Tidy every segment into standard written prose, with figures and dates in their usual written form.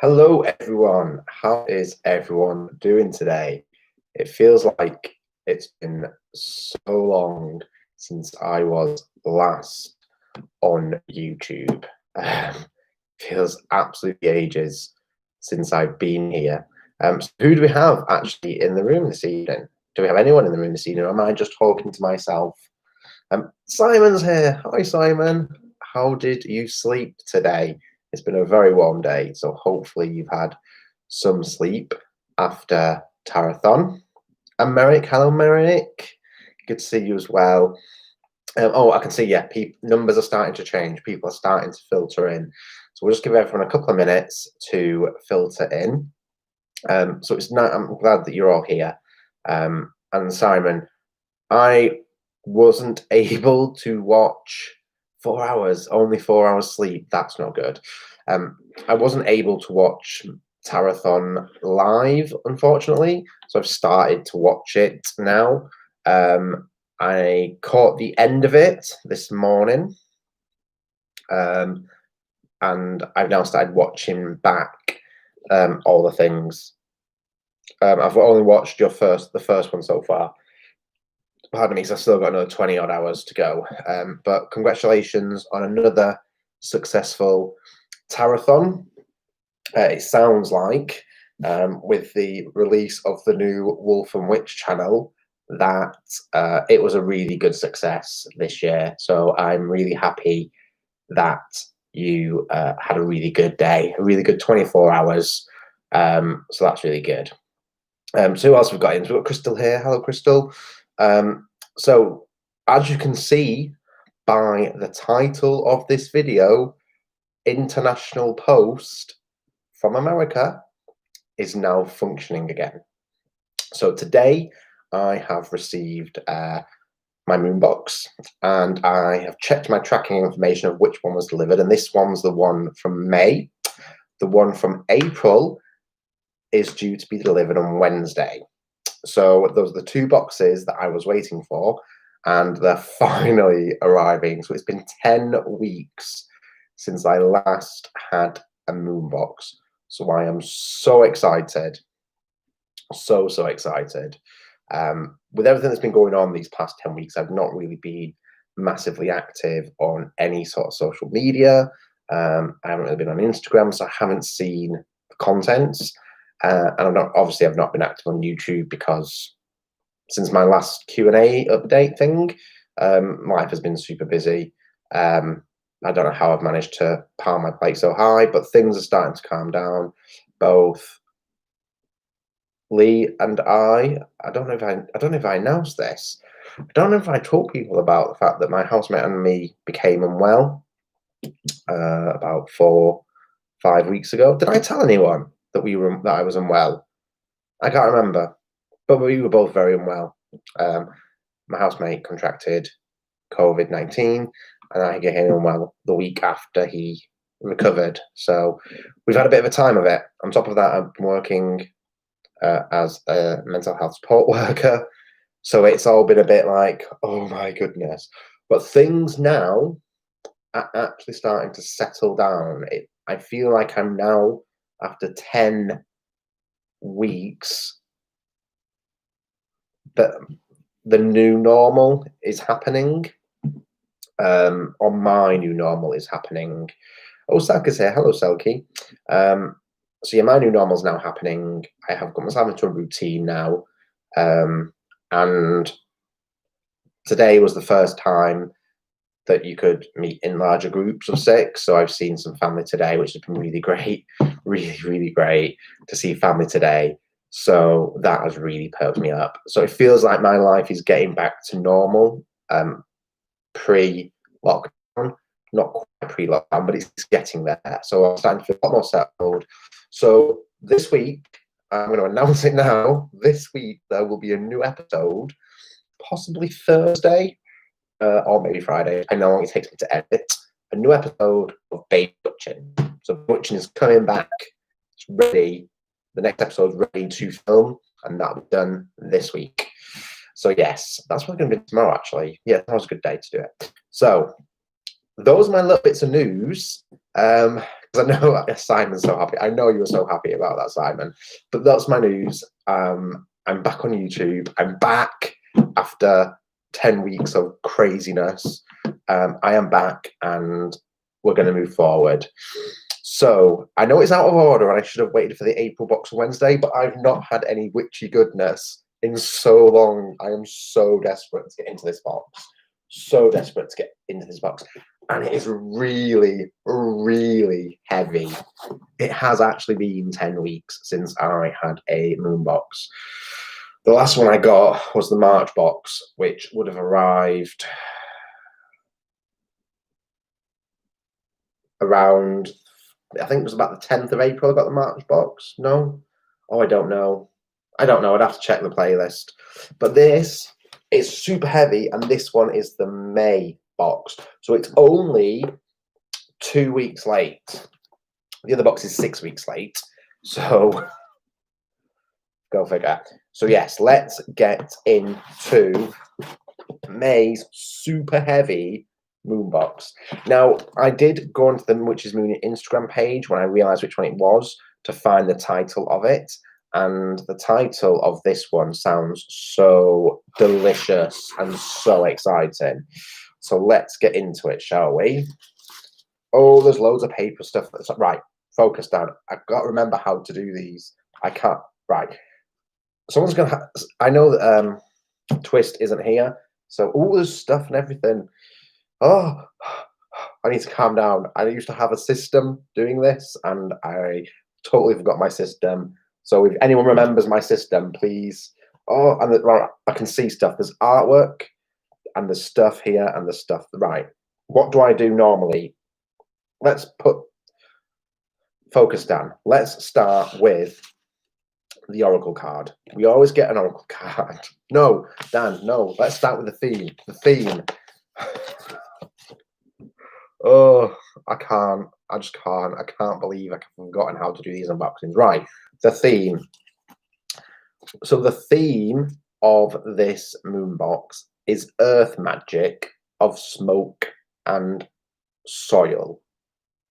Hello, everyone. How is everyone doing today? It feels like it's been so long since I was last on YouTube. Feels absolutely ages since I've been here. So who do we have actually in the room this evening? Do we have anyone in the room this evening, or am I just talking to myself? Simon's here. Hi, Simon. How did you sleep today? It's been a very warm day, so hopefully you've had some sleep after Tarathon. And Merrick, hello, Merrick. Good to see you as well. Oh, I can see, yeah, numbers are starting to change. People are starting to filter in. So we'll just give everyone a couple of minutes to filter in. So it's not, I'm glad that you're all here. And Simon, I wasn't able to watch 4 hours, only 4 hours sleep. That's not good. I wasn't able to watch Tarathon live, unfortunately. So I've started to watch it now. I caught the end of it this morning. And I've now started watching back all the things. I've only watched the first one so far. Pardon me, because I've still got another 20 odd hours to go. But congratulations on another successful Tarathon. It sounds like, with the release of the new Wolf and Witch channel, that it was a really good success this year. So I'm really happy that you had a really good day, a really good 24 hours. So that's really good. So who else we've got in? So we've got Crystal here. Hello, Crystal. So as you can see by the title of this video, International Post from America is now functioning again. So today I have received my moon box, and I have checked my tracking information of which one was delivered, and this one's the one from May. The one from April is due to be delivered on Wednesday. So those are the two boxes that I was waiting for, and they're finally arriving. So it's been 10 weeks since I last had a moon box. So I am so excited. So excited. With everything that's been going on these past 10 weeks, I've not really been massively active on any sort of social media. I haven't really been on Instagram, so I haven't seen the contents. And I've not been active on YouTube because since my last Q&A update thing, life has been super busy. I don't know how I've managed to pile my plate so high, but things are starting to calm down. Both Lee and I don't know if I announced this. I don't know if I told people about the fact that my housemate and me became unwell about 4-5 weeks ago. Did I tell anyone that I was unwell? I can't remember, but we were both very unwell. My housemate contracted COVID-19, and I became unwell the week after he recovered. So we've had a bit of a time of it. On top of that, I've been working as a mental health support worker. So it's all been a bit like, oh my goodness. But things now are actually starting to settle down. I feel like I'm now, after 10 weeks, that the new normal is happening. Or my new normal is happening. Oh, Selka's here. Hello, Selkie. So yeah, my new normal is now happening. I have got myself into a routine now. And today was the first time that you could meet in larger groups of 6. So I've seen some family today, which has been really great. Really great to see family today. So that has really perked me up. So it feels like my life is getting back to normal, pre-lockdown. Not quite pre-lockdown, but it's getting there. So I'm starting to feel a lot more settled. So this week, I'm going to announce it now. This week, there will be a new episode, possibly Thursday, or maybe Friday. I know how long it takes me to edit. A new episode of Baby Butching. So Butching is coming back. It's ready. The next episode's ready to film, and that'll be done this week. So yes, that's what's going to be tomorrow, actually. Yeah, that was a good day to do it. So those are my little bits of news. Because I know Simon's so happy. I know you were so happy about that, Simon. But that's my news. I'm back on YouTube. I'm back after 10 weeks of craziness. I am back, and we're going to move forward. So I know it's out of order, and I should have waited for the April box on Wednesday, but I've not had any witchy goodness in so long. I am so desperate to get into this box. So desperate to get into this box. And it is really, really heavy. It has actually been 10 weeks since I had a moon box. The last one I got was the March box, which would have arrived around, I think it was about the 10th of April I got the March box. No? Oh, I don't know. I'd have to check the playlist. But this is super heavy, and this one is the May box. So it's only 2 weeks late. The other box is 6 weeks late. So go figure. So yes, let's get into May's super heavy moon box. Now, I did go onto the Witch's Moon Instagram page when I realized which one it was to find the title of it. And the title of this one sounds so delicious and so exciting. So let's get into it, shall we? Oh, there's loads of paper stuff. Right, focus down. I've got to remember how to do these. I can't. Right. Someone's going to... I know that Twist isn't here. So, oh, there's stuff and everything. Oh, I need to calm down. I used to have a system doing this, and I totally forgot my system. So if anyone remembers my system, please. Oh, and right, I can see stuff. There's artwork, and there's stuff here, and there's stuff. Right. What do I do normally? Let's put focus down. Let's start with the Oracle card. We always get an Oracle card. No, Dan, no. Let's start with the theme. The theme. Oh, I can't. I just can't. I can't believe I've forgotten how to do these unboxings. Right. The theme. So the theme of this moon box is earth magic of smoke and soil.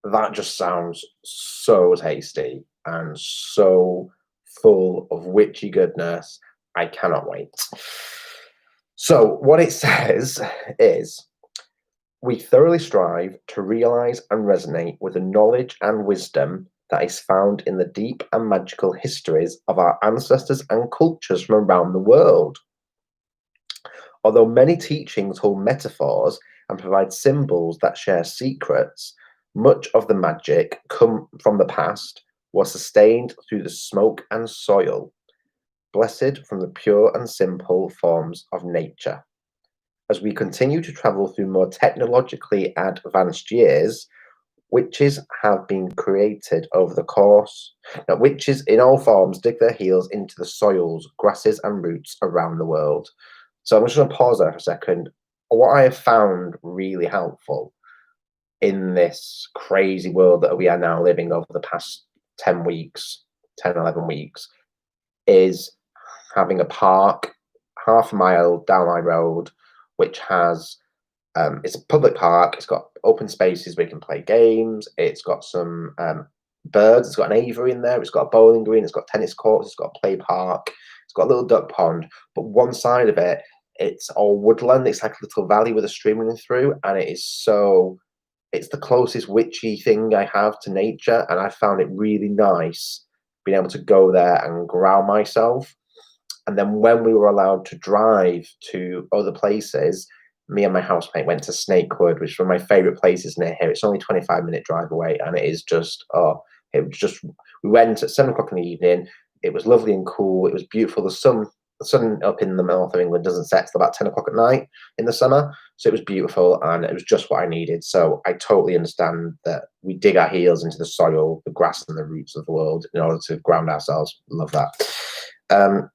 That just sounds so tasty and so full of witchy goodness. I cannot wait. So what it says is, we thoroughly strive to realize and resonate with the knowledge and wisdom that is found in the deep and magical histories of our ancestors and cultures from around the world. Although many teachings hold metaphors and provide symbols that share secrets, much of the magic come from the past was sustained through the smoke and soil, blessed from the pure and simple forms of nature. As we continue to travel through more technologically advanced years, witches have been created over the course. Now, witches in all forms dig their heels into the soils, grasses, and roots around the world. So I'm just going to pause there for a second. What I have found really helpful in this crazy world that we are now living over the past 10 weeks, 10, 11 weeks, is having a park half a mile down my road, which has, it's a public park. It's got open spaces where you can play games. It's got some birds. It's got an aviary in there. It's got a bowling green. It's got tennis courts. It's got a play park. It's got a little duck pond. But one side of it, it's all woodland. It's like a little valley with a stream running through. And it is so, it's the closest witchy thing I have to nature. And I found it really nice being able to go there and ground myself. And then when we were allowed to drive to other places, me and my housemate went to Snakewood, which is one of my favourite places near here. It's only a 25-minute drive away, and it is just, we went at 7 o'clock in the evening. It was lovely and cool. It was beautiful. The sun up in the north of England doesn't set till about 10 o'clock at night in the summer. So it was beautiful, and it was just what I needed. So I totally understand that we dig our heels into the soil, the grass and the roots of the world in order to ground ourselves. Love that.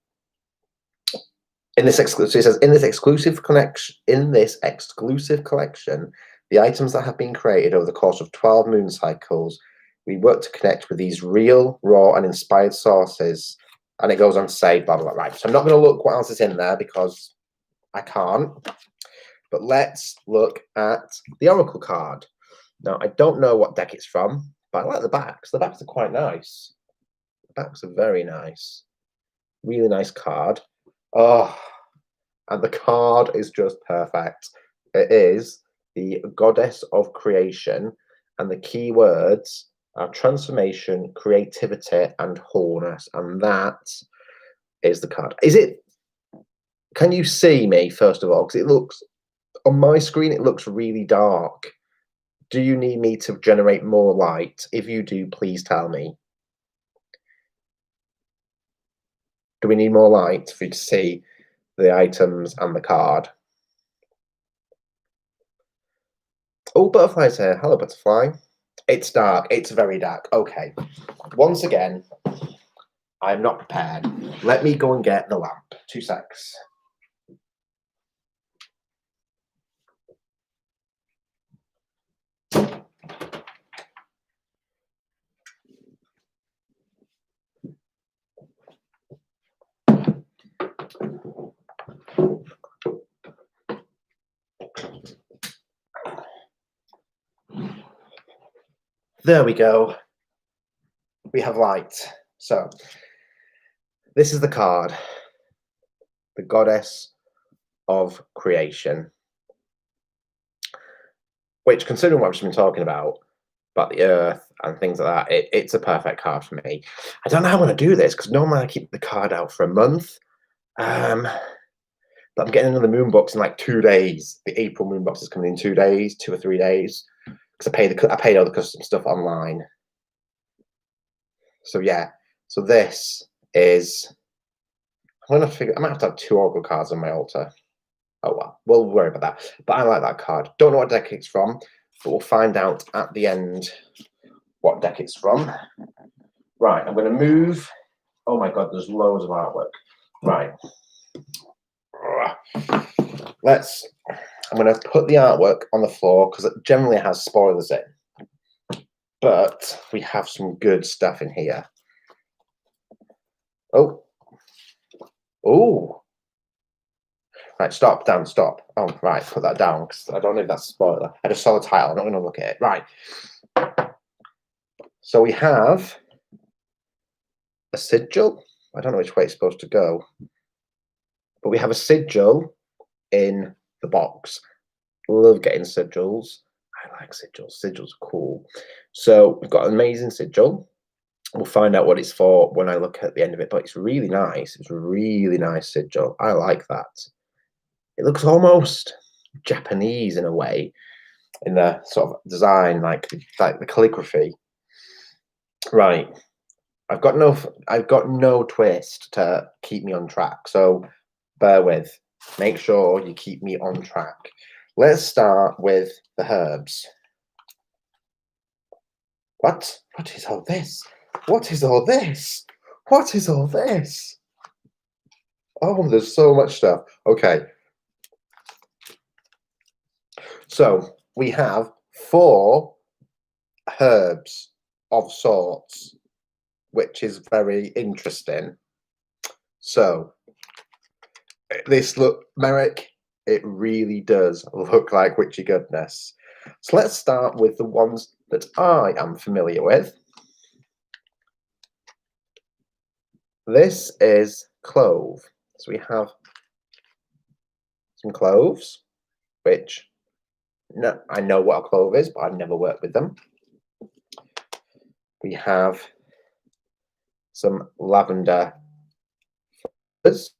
In this exclusive collection, the items that have been created over the course of 12 moon cycles, we work to connect with these real, raw, and inspired sources. And it goes on to say, blah, blah, blah. Right. So I'm not going to look what else is in there because I can't. But let's look at the Oracle card. Now, I don't know what deck it's from, but I like the backs. The backs are quite nice. The backs are very nice. Really nice card. Oh, and the card is just perfect. It is the Goddess of Creation, and the key words are transformation, creativity, and wholeness. And that is the card. Is it? Can you see me first of all? Because it looks on my screen, it looks really dark. Do you need me to generate more light? If you do, please tell me. Do we need more light for you to see the items and the card? Oh, butterflies here. Hello, butterfly. It's dark. It's very dark. Okay. Once again, I'm not prepared. Let me go and get the lamp. 2 secs. There we go. We have light. So, this is the card. The Goddess of Creation. Which, considering what we've just been talking about the earth and things like that, it's a perfect card for me. I don't know how I'm going to do this, because normally I keep the card out for a month. But I'm getting another moon box in like 2 days. The April moon box is coming in 2 days, 2 or 3 days. Because I paid all the custom stuff online. So yeah. So this is. I might have to have 2 Oracle cards on my altar. Oh well, we'll worry about that. But I like that card. Don't know what deck it's from, but we'll find out at the end what deck it's from. Right, I'm going to move. Oh my god, there's loads of artwork. Right. I'm going to put the artwork on the floor because it generally has spoilers in. But we have some good stuff in here. Oh. Oh. Right, stop, Dan, stop. Oh, right, put that down because I don't know if that's a spoiler. I just saw the title. I'm not going to look at it. Right. So we have a sigil. I don't know which way it's supposed to go. But we have a sigil in the box. Love getting sigils. I like sigils. Sigils are cool. So we've got an amazing sigil. We'll find out what it's for when I look at the end of it, but it's really nice. It's a really nice sigil. I like that. It looks almost Japanese in a way, in the sort of design, like the calligraphy. Right. I've got no twist to keep me on track. So bear with. Make sure you keep me on track. Let's start with the herbs. What? What is all this? What is all this? What is all this? Oh, there's so much stuff. Okay. So we have 4 herbs of sorts, which is very interesting. So this Merrick, it really does look like witchy goodness. So let's start with the ones that I am familiar with. This is clove. So we have some cloves, which I know what a clove is, but I've never worked with them. We have some lavender flowers,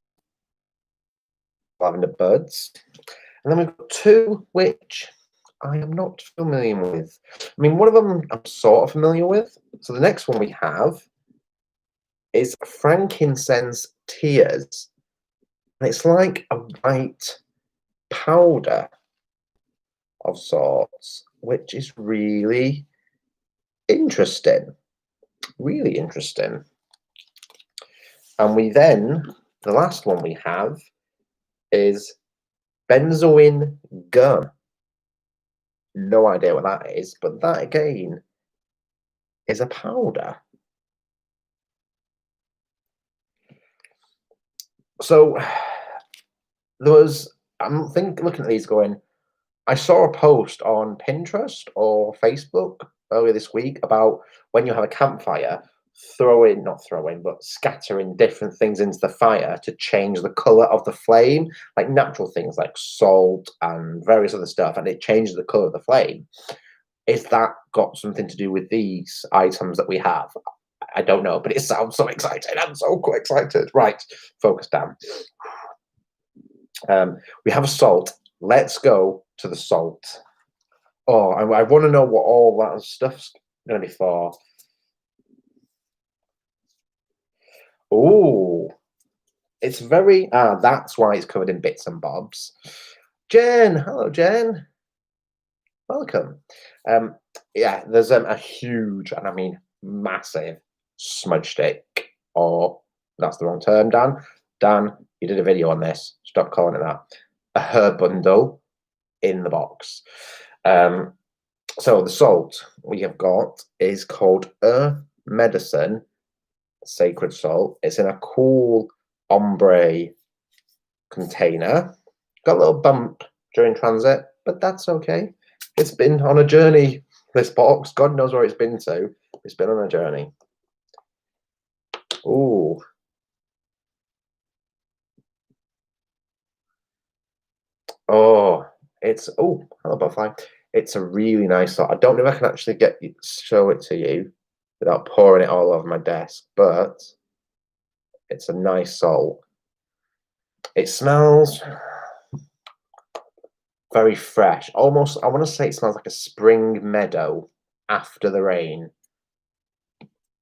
lavender buds, and then we've got 2 which I am not familiar with. I mean, one of them I'm sort of familiar with. So the next one we have is frankincense tears. And it's like a white powder of sorts, which is really interesting. Really interesting. And the last one we have is benzoin gum. No idea what that is, but that again is a powder. So I'm looking at these going, I saw a post on Pinterest or Facebook earlier this week about when you have a campfire, not throwing, but scattering different things into the fire to change the color of the flame, like natural things like salt and various other stuff, and it changes the color of the flame. Is that got something to do with these items that we have? I don't know, but it sounds so exciting. I'm so excited. Right, focus down. We have a salt. Let's go to the salt. Oh, I want to know what all that stuff's going to be for. Oh, it's very. That's why it's covered in bits and bobs. Jen, hello, Jen. Welcome. Yeah, there's a huge, and I mean massive, smudge stick. Or that's the wrong term, Dan. Dan, you did a video on this. Stop calling it that. A herb bundle in the box. So the salt we have got is called Earth Medicine Sacred Salt. It's in a cool ombre container. Got a little bump during transit, but that's okay. It's been on a journey, this box. God knows where it's been to. It's been on a journey. Ooh. Oh, hello, butterfly. It's a really nice salt. I don't know if I can actually show it to you without pouring it all over my desk, but it's a nice salt. It smells very fresh. Almost, I want to say it smells like a spring meadow after the rain.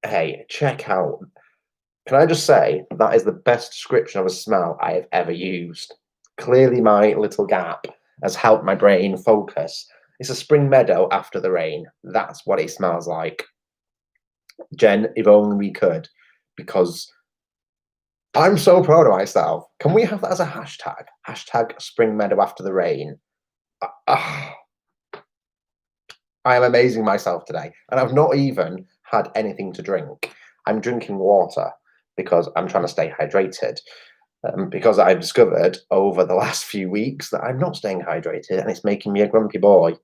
Hey, check out. Can I just say that is the best description of a smell I have ever used. Clearly, my little gap has helped my brain focus. It's a spring meadow after the rain. That's what it smells like. Jen, if only we could, because I'm so proud of myself. Can we have that as a hashtag? Hashtag spring meadow after the rain. I am amazing myself today. And I've not even had anything to drink. I'm drinking water because I'm trying to stay hydrated. Because I've discovered over the last few weeks that I'm not staying hydrated and it's making me a grumpy boy.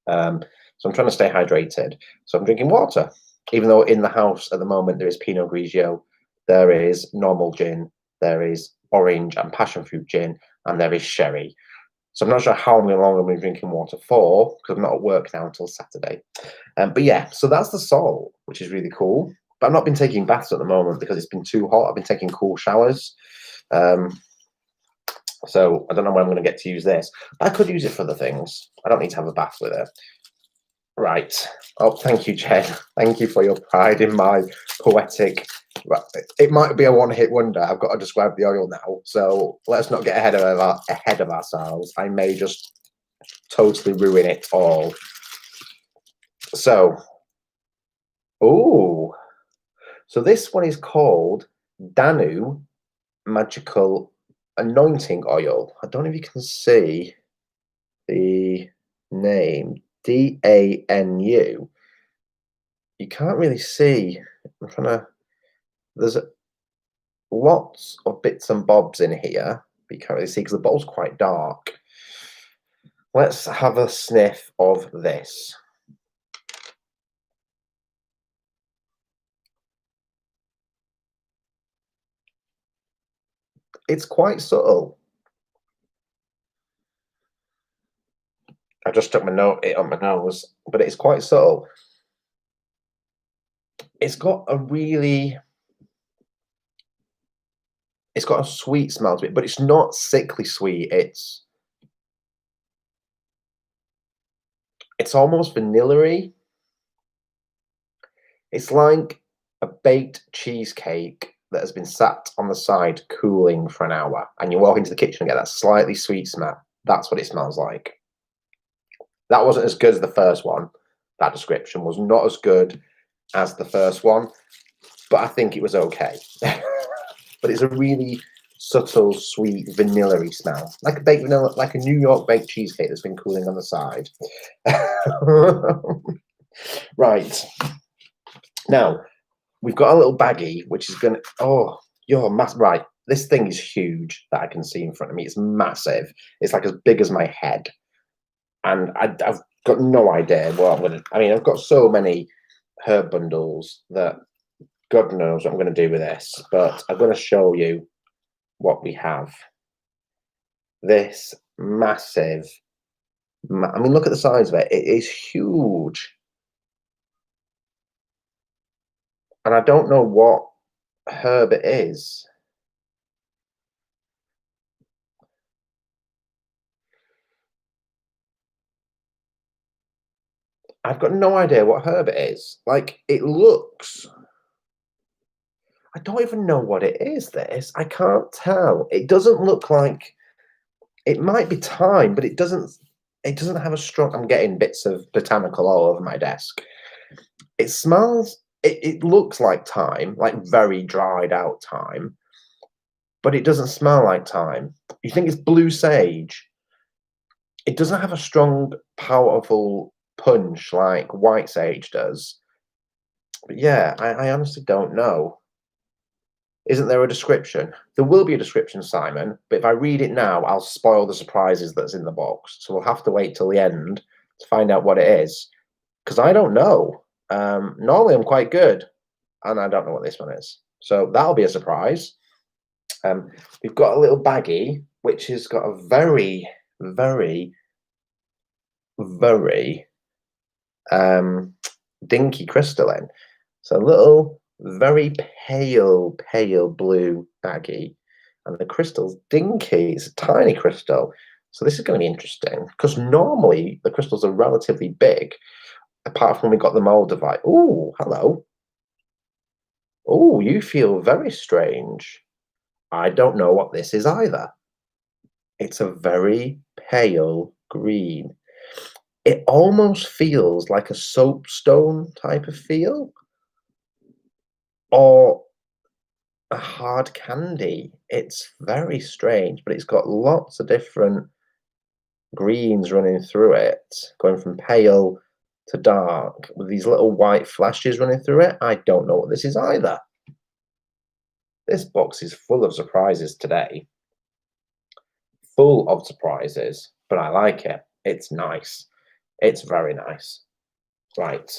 So I'm trying to stay hydrated. So I'm drinking water. Even though in the house at the moment there is Pinot Grigio, there is normal gin, there is orange and passion fruit gin, and there is sherry. So I'm not sure how long I'm going to be drinking water for, because I'm not at work now until Saturday. But yeah, so that's the salt, which is really cool. But I've not been taking baths at the moment because it's been too hot. I've been taking cool showers. So I don't know when I'm going to get to use this. I could use it for other things. I don't need to have a bath with it. Right. Oh, thank you, Jen. Thank you for your pride in my poetic. It might be a one-hit wonder. I've got to describe the oil now. So let's not get ahead of ourselves. I may just totally ruin it all. So, so this one is called Danu Magical Anointing Oil. I don't know if you can see the name. DANU. You can't really see. I'm trying to. There's lots of bits and bobs in here, but you can't really see because the bottle's quite dark. Let's have a sniff of this. It's quite subtle. I just stuck it on my nose, but it's quite subtle. It's got a sweet smell to it, but it's not sickly sweet. It's almost vanilla-y. It's like a baked cheesecake that has been sat on the side cooling for an hour, and you walk into the kitchen and get that slightly sweet smell. That's what it smells like. That wasn't as good as the first one. That description was not as good as the first one, but I think it was okay. But it's a really subtle, sweet, vanilla-y smell, like a baked vanilla, like a New York baked cheesecake that's been cooling on the side. Right. Now, we've got a little baggie, which is going to, right. This thing is huge that I can see in front of me. It's massive. It's like as big as my head. and I've got no idea what I'm going to. I mean, I've got so many herb bundles that God knows what I'm going to do with this, but I'm going to show you what we have. This massive, I mean, look at the size of it. It is huge. And I don't know what herb it is. I've got no idea what herb it is. Like, it looks. I don't even know what it is, this. I can't tell. It doesn't look like. It might be thyme, but it doesn't have a strong. I'm getting bits of botanical all over my desk. It smells. It looks like thyme, like very dried out thyme, but it doesn't smell like thyme. You think it's blue sage. It doesn't have a strong, powerful punch like white sage does. But yeah, I honestly don't know. Isn't there a description? There will be a description, Simon, but if I read it now, I'll spoil the surprises that's in the box. So we'll have to wait till the end to find out what it is, because I don't know. Normally I'm quite good, and I don't know what this one is. So that'll be a surprise. We've got a little baggie, which has got a very, very, very dinky crystal in. So a little, very pale blue baggie, and the crystal's dinky. It's a tiny crystal. So this is going to be interesting, because normally the crystals are relatively big, apart from when we got the mold of like, oh, hello. Oh, you feel very strange. I don't know what this is either. It's a very pale green. It almost feels like a soapstone type of feel, or a hard candy. It's very strange, but it's got lots of different greens running through it, going from pale to dark, with these little white flashes running through it. I don't know what this is either. This box is full of surprises today. Full of surprises, but I like it. It's nice. It's very nice. Right.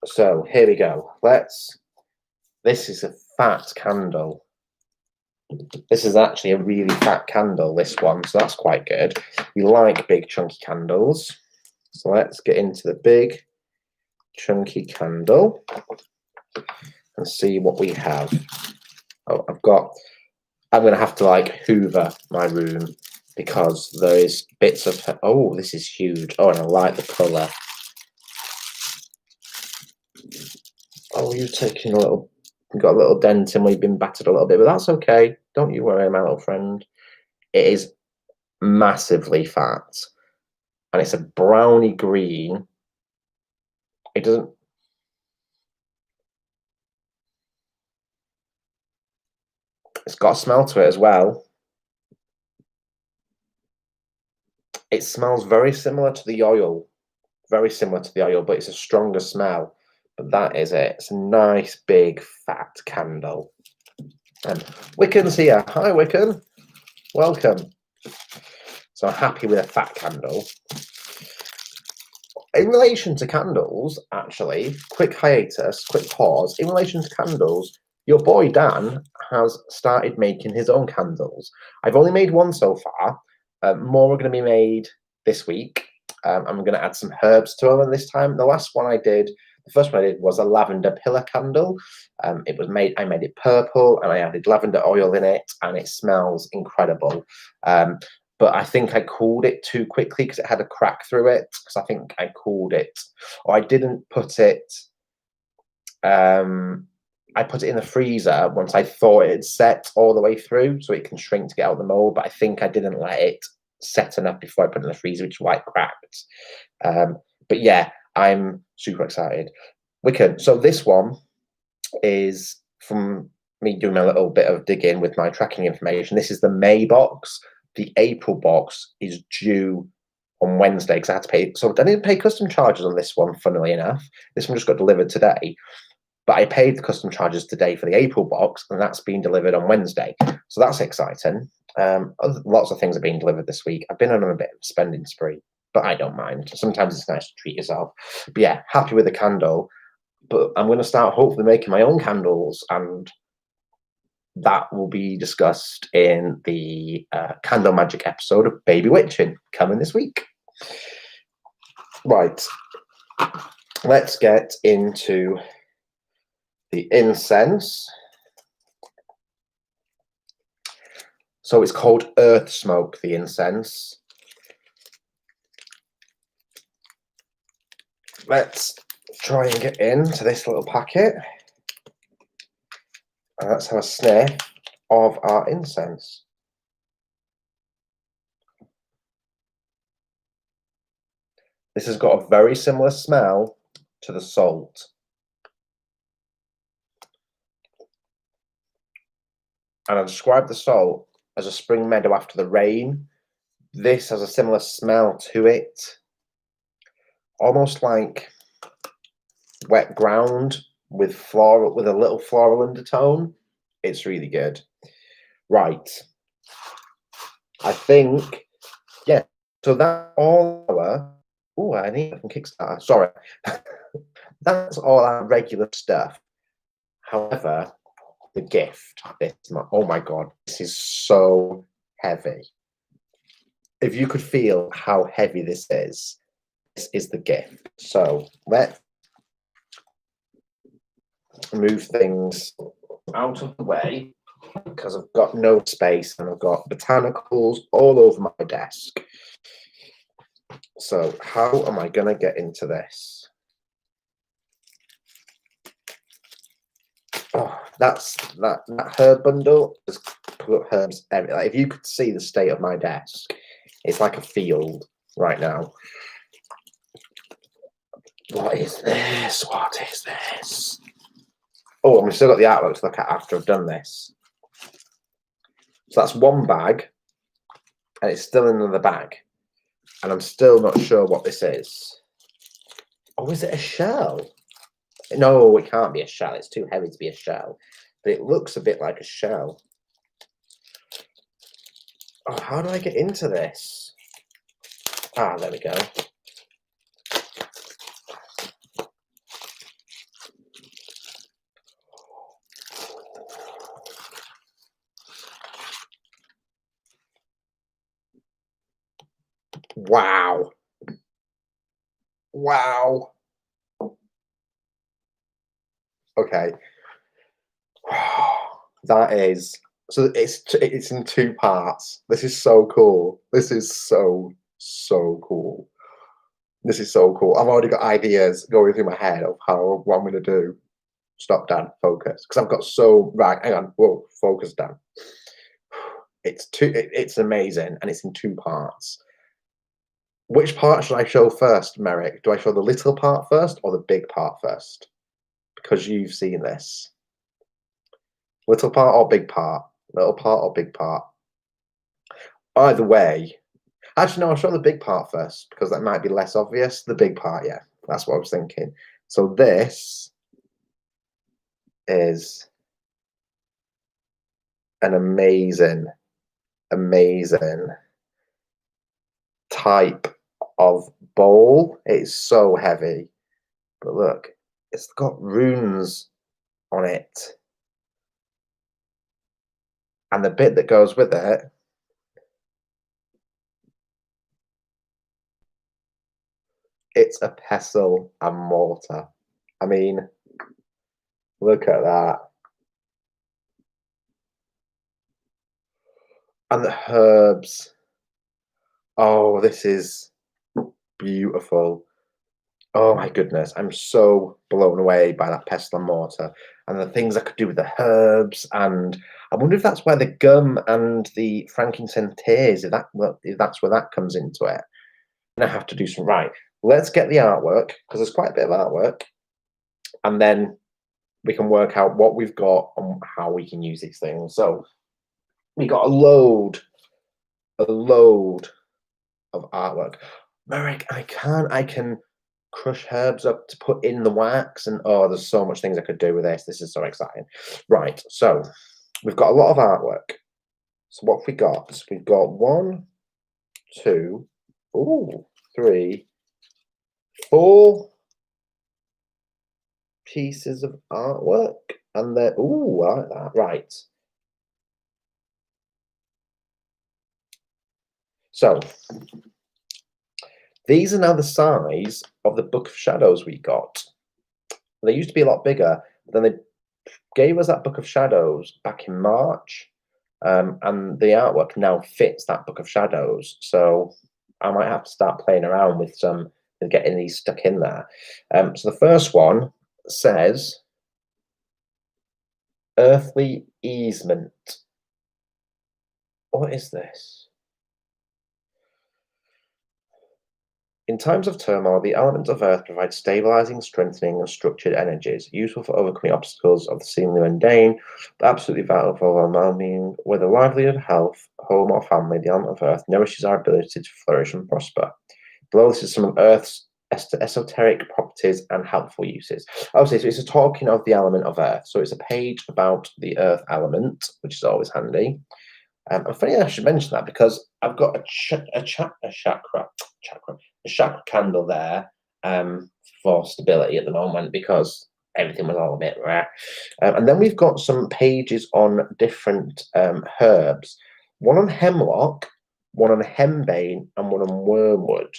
So here we go. This is a fat candle. This is actually a really fat candle, this one, so that's quite good. We like big chunky candles. So let's get into the big chunky candle and see what we have. Oh, I'm going to have to like hoover my room, because there is bits of, oh, this is huge. Oh, and I like the colour. Oh, you've taken got a little dent in where you've been battered a little bit, but that's okay. Don't you worry, my little friend. It is massively fat, and it's a browny green. It's got a smell to it as well. It smells very similar to the oil, but it's a stronger smell. But that is it. It's a nice, big, fat candle. And Wiccan's here. Hi, Wiccan. Welcome. So I'm happy with a fat candle. In relation to candles, actually, quick hiatus, quick pause. In relation to candles, your boy Dan has started making his own candles. I've only made one so far. More are going to be made this week. I'm going to add some herbs to them this time. The first one I did was a lavender pillar candle. I made it purple, and I added lavender oil in it, and it smells incredible. But I think I cooled it too quickly, because it had a crack through it. Because I think I cooled it, or I didn't put it. I put it in the freezer once I thought it had set all the way through, so it can shrink to get out the mold. But I think I didn't let it set enough before I put it in the freezer, which is why it cracked. But yeah, I'm super excited. Wicked. So this one is from me doing a little bit of digging with my tracking information. This is the May box. The April box is due on Wednesday, because I had to pay. So I didn't pay custom charges on this one, funnily enough. This one just got delivered today. But I paid the custom charges today for the April box, and that's being delivered on Wednesday. So that's exciting. Lots of things are being delivered this week. I've been on a bit of a spending spree, but I don't mind. Sometimes it's nice to treat yourself. But yeah, happy with the candle. But I'm going to start hopefully making my own candles, and that will be discussed in the Candle Magic episode of Baby Witching coming this week. Right, let's get into the incense. So it's called Earth Smoke, the incense. Let's try and get into this little packet. And let's have a sniff of our incense. This has got a very similar smell to the salt. And I described the salt as a spring meadow after the rain. This has a similar smell to it. Almost like wet ground with a little floral undertone. It's really good. Right. I think, yeah. So that's all our. Oh, I need a Kickstarter. Sorry. That's all our regular stuff. However, the gift. Oh my god, this is so heavy. If you could feel how heavy this is the gift. So let's move things out of the way because I've got no space and I've got botanicals all over my desk. So how am I going to get into this? Oh, that herb bundle has put herbs everywhere. Like, if you could see the state of my desk, it's like a field right now. What is this? What is this? Oh, and we've still got the artwork to look at after I've done this. So that's one bag, and it's still in another bag. And I'm still not sure what this is. Oh, is it a shell? No, it can't be a shell. It's too heavy to be a shell. But it looks a bit like a shell. Oh, how do I get into this? Ah, there we go. Wow. Wow. Okay. That is, so it's in two parts. This is so cool. This is so cool. This is so cool. I've already got ideas going through my head of what I'm going to do. Stop, Dan. Focus. Because I've got right, hang on. Whoa, focus, Dan. It's amazing, and it's in two parts. Which part should I show first, Merrick? Do I show the little part first or the big part first? Because you've seen this. Little part or big part? Little part or big part? Either way. Actually, no, I'll show the big part first because that might be less obvious. The big part, yeah. That's what I was thinking. So this is an amazing type of bowl. It's so heavy. But look, it's got runes on it. And the bit that goes with it it's a pestle and mortar. I mean, look at that. And the herbs. Oh, this is beautiful. Oh my goodness, I'm so blown away by that pestle and mortar and the things I could do with the herbs. And I wonder if that's where the gum and the frankincense is, if that's where that comes into it. And I have to do some right. Let's get the artwork because there's quite a bit of artwork, and then we can work out what we've got and how we can use these things. So we got a load of artwork. Merrick, I can crush herbs up to put in the wax, and oh, there's so much things I could do with this. This is so exciting. Right, so we've got a lot of artwork. So what have we got? So we've got 1, 2, ooh, 3, 4 pieces of artwork, and they're ooh, I like that. Right. So these are now the size of the Book of Shadows we got. They used to be a lot bigger, but then they gave us that Book of Shadows back in March, and the artwork now fits that Book of Shadows. So I might have to start playing around with some and getting these stuck in there. So the first one says Earthly Easement. What is this? In times of turmoil, the elements of Earth provide stabilizing, strengthening, and structured energies, useful for overcoming obstacles of the seemingly mundane, but absolutely vital for our well-being. Whether livelihood, health, home, or family, the element of Earth nourishes our ability to flourish and prosper. Below this is some of Earth's esoteric properties and helpful uses. Okay, so it's talking of the element of Earth. So it's a page about the Earth element, which is always handy. And funny I should mention that because I've got a chakra candle there for stability at the moment because everything was all a bit rare. And then we've got some pages on different herbs. One on hemlock, one on henbane, and one on wormwood.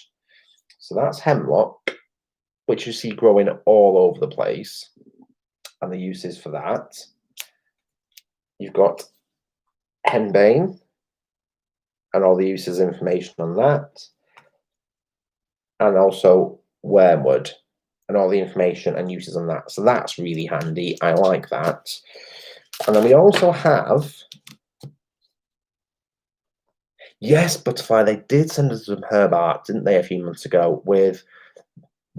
So that's hemlock, which you see growing all over the place, and the uses for that. You've got henbane, and all the uses information on that, and also wormwood, and all the information and uses on that. So that's really handy. I like that. And then we also have, yes, Butterfly, they did send us some herb art, didn't they, a few months ago, with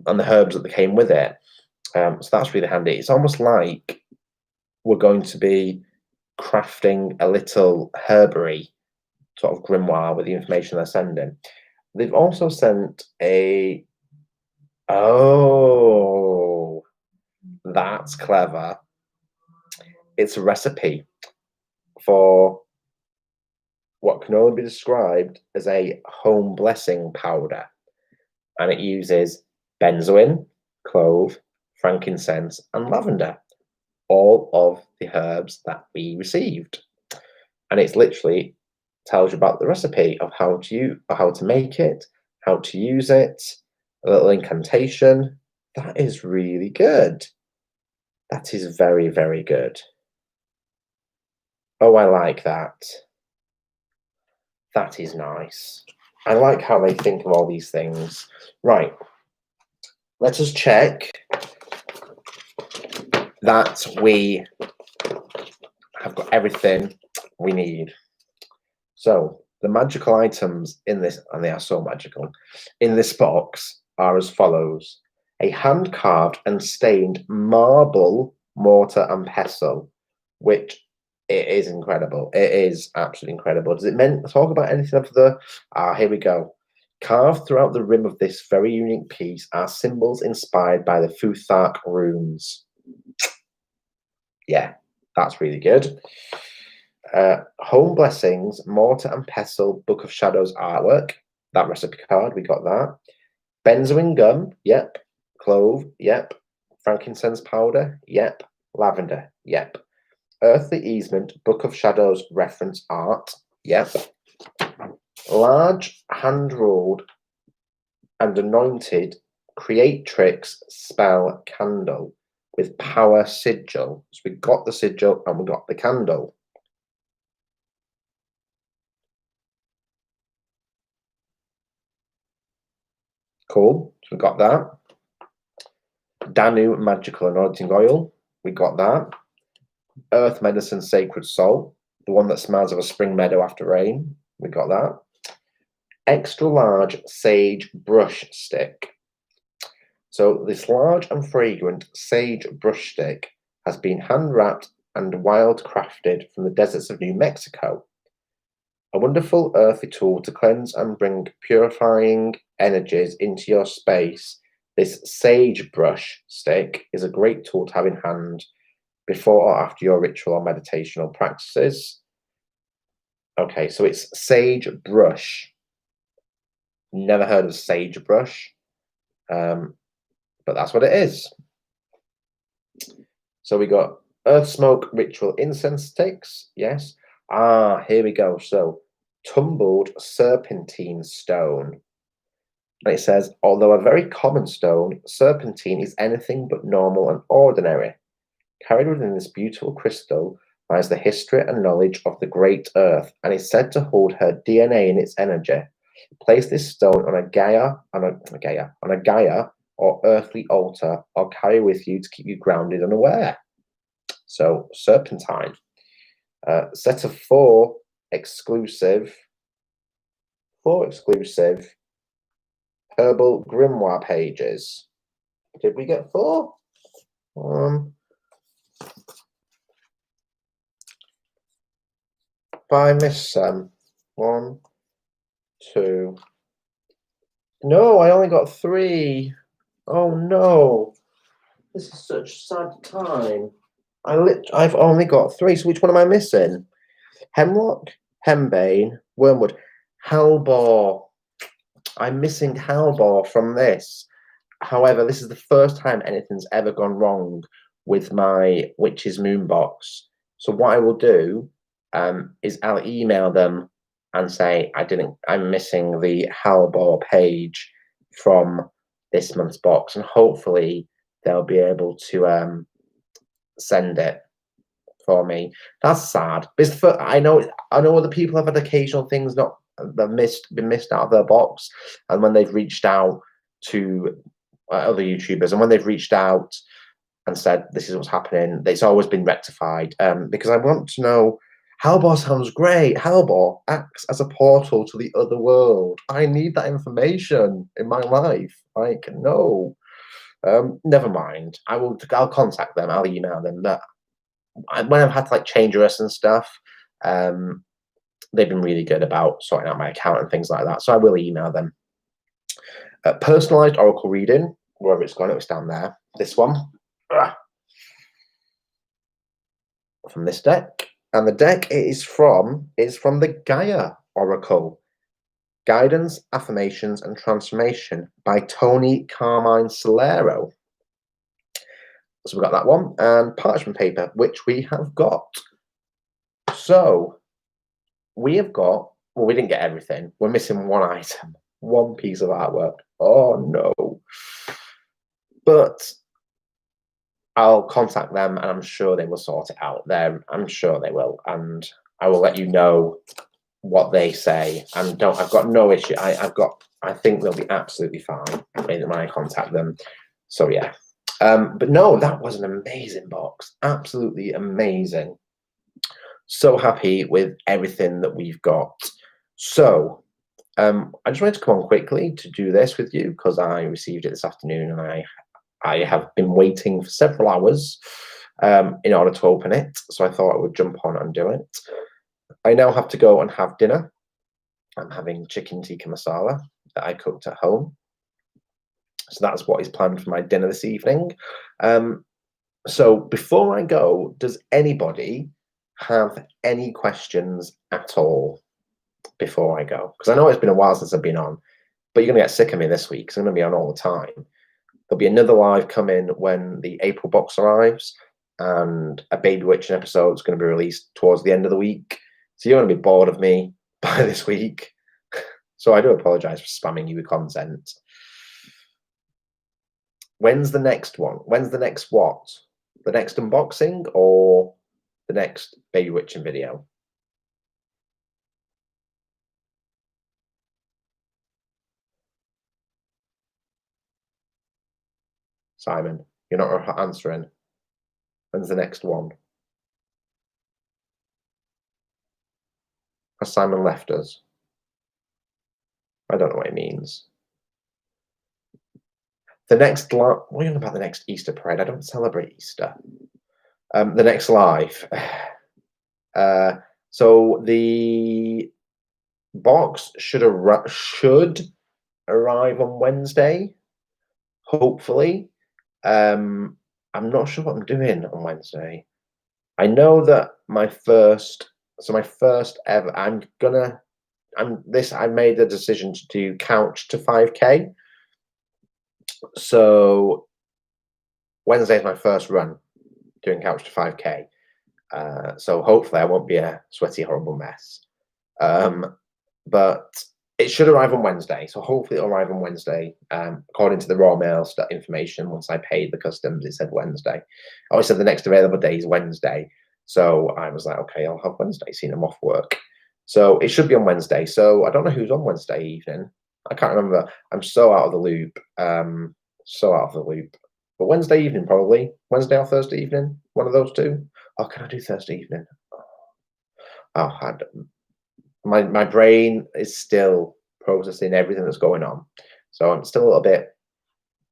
and the herbs that came with it. So that's really handy. It's almost like we're going to be crafting a little herbery sort of grimoire with the information they're sending. They've also sent a, oh, that's clever. It's a recipe for what can only be described as a home blessing powder. And it uses benzoin, clove, frankincense, and lavender, all of the herbs that we received. And it's literally tells you about the recipe of how to make it, how to use it, a little incantation. That is really good. That is very, very good. Oh, I like that. That is nice. I like how they think of all these things. Right. Let us check that we have got everything we need. So the magical items in this, and they are so magical, in this box are as follows. A hand-carved and stained marble mortar and pestle, which it is incredible. It is absolutely incredible. Does it talk about anything of the... here we go. Carved throughout the rim of this very unique piece are symbols inspired by the Futhark runes. Yeah, that's really good. Home Blessings, Mortar and Pestle, Book of Shadows artwork. That recipe card, we got that. Benzoin gum, yep. Clove, yep. Frankincense powder, yep. Lavender, yep. Earthly Easement, Book of Shadows reference art, yep. Large hand-rolled and anointed Creatrix spell candle with power sigil. So we got the sigil and we got the candle. Cool. So we got that. Danu Magical Anointing Oil. We got that. Earth Medicine Sacred Salt. The one that smells of a spring meadow after rain. We got that. Extra large sage brush stick. So this large and fragrant sage brush stick has been hand wrapped and wild crafted from the deserts of New Mexico. A wonderful earthy tool to cleanse and bring purifying energies into your space. This sage brush stick is a great tool to have in hand before or after your ritual or meditational practices. Okay, so it's sagebrush. Never heard of sagebrush, but that's what it is. So we got earth smoke ritual incense sticks. Yes. Ah, here we go. So tumbled serpentine stone. And it says, although a very common stone, serpentine is anything but normal and ordinary. Carried within this beautiful crystal lies the history and knowledge of the great earth, and is said to hold her DNA in its energy. Place this stone on a Gaia or earthly altar, or carry with you to keep you grounded and aware. So serpentine, set of four exclusive herbal grimoire pages. Did we get four? If I miss some, one, two. No, I only got three. Oh no, this is such a sad time. I've only got three. So which one am I missing? Hemlock, Hembane, Wormwood, Hellbore. I'm missing Hellbore from this. However, this is the first time anything's ever gone wrong with my Witch's Moon box. So what I will do is I'll email them and say I'm missing the Hellbore page from this month's box, and hopefully they'll be able to send it for me. That's sad. I know other people have had occasional things not been missed out of their box, and when they've reached out to other YouTubers, and when they've reached out and said this is what's happening, it's always been rectified. Because I want to know. Hellbore sounds great. Hellbore acts as a portal to the other world. I need that information in my life. Like, no. Never mind. I'll contact them. I'll email them. But when I've had to change us and stuff, they've been really good about sorting out my account and things like that. So I will email them. Personalized oracle reading, wherever it's gone, it was down there. This one. From this deck. And the deck is from the Gaia Oracle. Guidance, Affirmations, and Transformation by Tony Carmine Solero. So we've got that one. And parchment paper, which we have got. So we have got, well, we didn't get everything. We're missing one item, one piece of artwork. Oh, no. But I'll contact them, and I'm sure they will sort it out. I'm sure they will, and I will let you know what they say. And I've got no issue. I think they'll be absolutely fine when I contact them. So yeah, but no, that was an amazing box. Absolutely amazing. So happy with everything that we've got. So I just wanted to come on quickly to do this with you because I received it this afternoon, and I have been waiting for several hours in order to open it, so I thought I would jump on and do it. I now have to go and have dinner. I'm having chicken tikka masala that I cooked at home. So that's what is planned for my dinner this evening. So before I go, does anybody have any questions at all before I go? Because I know it's been a while since I've been on, but you're going to get sick of me this week because I'm going to be on all the time. There'll be another live coming when the April box arrives, and a Baby Witching episode is going to be released towards the end of the week. So you're going to be bored of me by this week. So I do apologize for spamming you with content. When's the next one? When's the next what? The next unboxing or the next Baby Witching video? Simon, you're not answering. When's the next one? Has Simon left us? I don't know what it means. The next live. What are you on about the next Easter parade? I don't celebrate Easter. The next live. So the box should arrive on Wednesday, hopefully. I'm not sure what I'm doing on Wednesday. I know that my first So my first ever. I made the decision to do couch to 5K. So Wednesday is my first run doing couch to 5K. So hopefully I won't be a sweaty, horrible mess. But it should arrive on Wednesday. So hopefully it'll arrive on Wednesday. According to the Raw Mail information, once I paid the customs, it said Wednesday. I always said the next available day is Wednesday. So I was like, okay, I'll have Wednesday, seeing them off work. So it should be on Wednesday. So I don't know who's on Wednesday evening. I can't remember. I'm so out of the loop. So out of the loop. But Wednesday evening, probably. Wednesday or Thursday evening. One of those two. Oh, can I do Thursday evening? Oh, my brain is still processing everything that's going on. So I'm still a little bit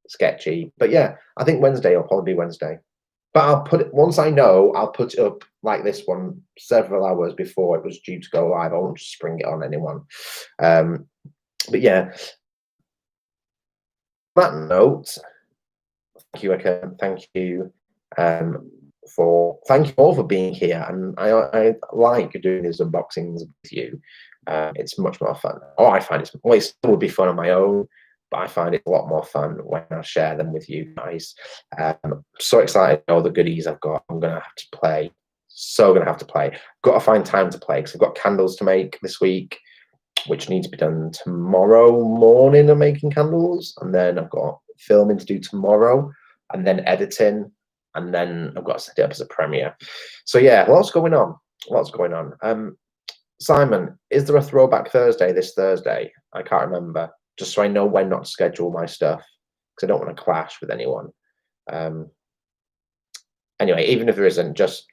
sketchy. But yeah, I think Wednesday will probably be Wednesday. But I'll put it, once I know, I'll put it up like this one several hours before it was due to go live. I won't just spring it on anyone. But yeah, on that note, thank you, Eka. Thank you thank you all for being here. And I like doing these unboxings with you. It's much more fun. Oh, I find it still would be fun on my own, but I find it a lot more fun when I share them with you guys. I'm so excited to know the goodies I've got. I'm gonna have to play. So gonna have to play. Got to find time to play because I've got candles to make this week, which need to be done tomorrow morning. I'm making candles, and then I've got filming to do tomorrow, and then editing, and then I've got to set it up as a premiere. So yeah, lots going on. Lots going on. Simon, is there a Throwback Thursday this Thursday? I can't remember. Just so I know when not to schedule my stuff, because I don't want to clash with anyone. Anyway, even if there isn't, just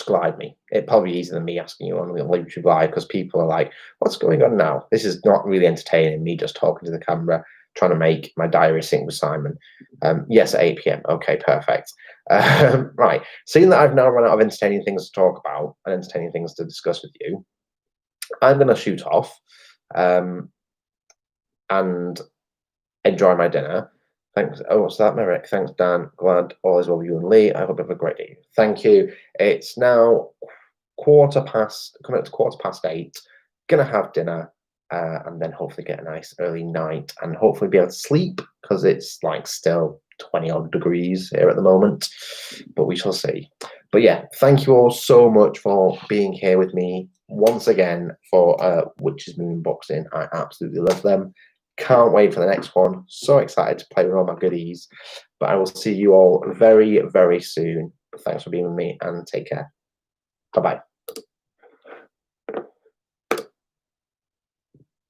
glide me. It'd probably be easier than me asking you on YouTube Live, because people are like, what's going on now? This is not really entertaining, me just talking to the camera, trying to make my diary sync with Simon. Yes, at 8 p.m. Okay, perfect. Right. Seeing that I've now run out of entertaining things to talk about and entertaining things to discuss with you, I'm going to shoot off and enjoy my dinner. Thanks. Oh, what's that, Merrick? Thanks, Dan. Glad all is well with you and Lee. I hope you have a great day. Thank you. It's now coming up to 8:15. Gonna have dinner and then hopefully get a nice early night and hopefully be able to sleep, because it's like still 20 odd degrees here at the moment, but we shall see. But yeah, thank you all so much for being here with me once again for Witch's Moon Boxing. I absolutely love them. Can't wait for the next one. So excited to play with all my goodies. But I will see you all very, very soon. Thanks for being with me and take care. Bye-bye.